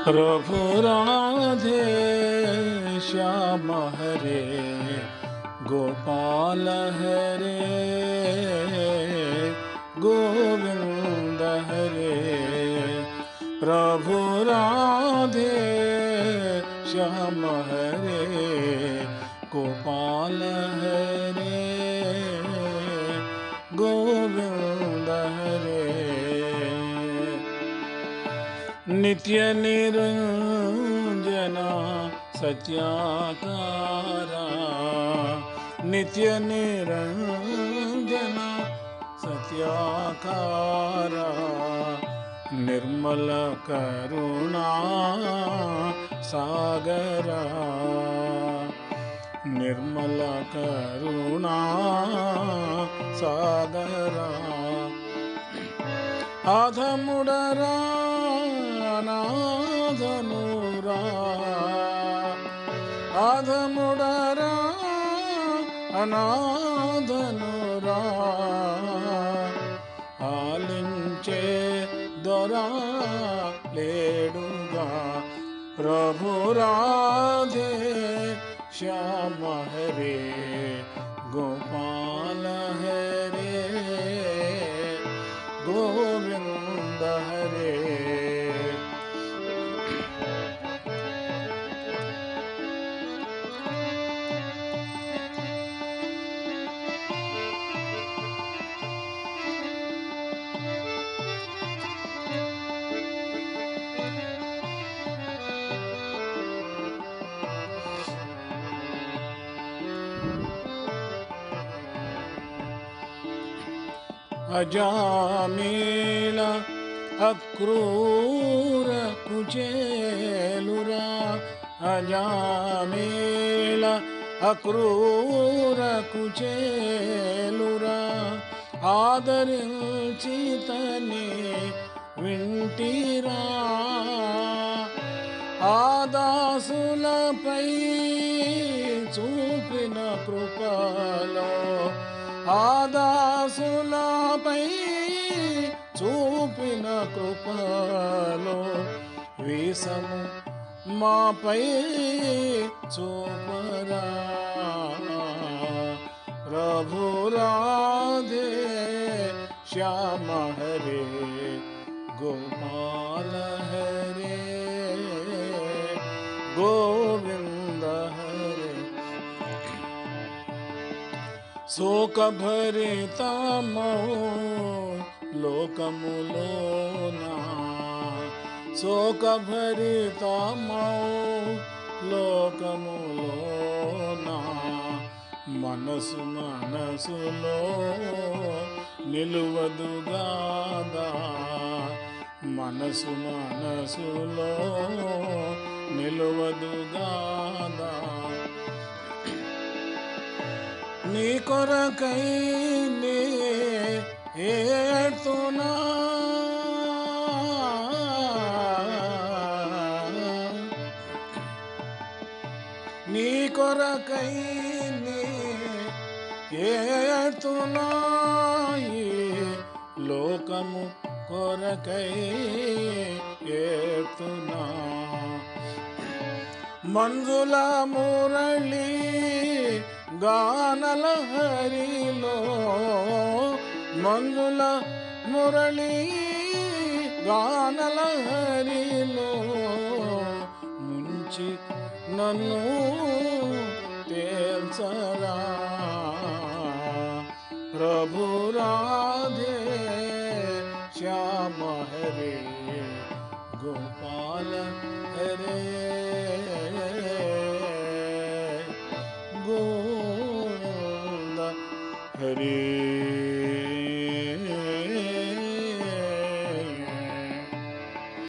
प्रभु राधे श्याम हरे गोपाल हरे गोविंद हरे। प्रभु राधे श्याम हरे गोपाल हरे गोविंद हरे। नित्य निरंजना सत्याकारा नित्य निरंजना सत्याकारा निर्मल करुणा सागरा निर्मल करुणा सागरा। अधमुडरा अनाथनुरा अधमुडरा अनाथनुरा आलिंचे दొరా लेडुगा। प्रभु राधे श्याम हरे गोपाल हरे गोविंद हरे। अजामिल अक्रूर कुचेलुरा अजामिल अक्रूर कुचेलुरा आदरिंचितने विंटिरा आदासुलपै చూపిన కృపలో ఆదాసులపై చూపిన కృపలో వీసము మాపై చూపరా। ప్రభు రాధే శ్యామ హరే గోపాల హరే गोविंद हरे। शोक भरितमो लोकमुलोना शोक भरितमो लोकमुलोना मनसु मनसुलो నిలువదుగాదా మనసు మనసులో నిలువదుగాదా। నీ కొరకై నే ఏడ్తున్నా నీ కొరకై నే ఏడ్తున్నా లోకము కొరకై ఏడ్తున్నా। మంజుల మురళి గానల హరిలో మంజుల మురళి గానల హరిలో ముంచి నన్ను తేల్చరా। प्रभु राधे श्याम हरे गोपाल हरे गोविंद हरे।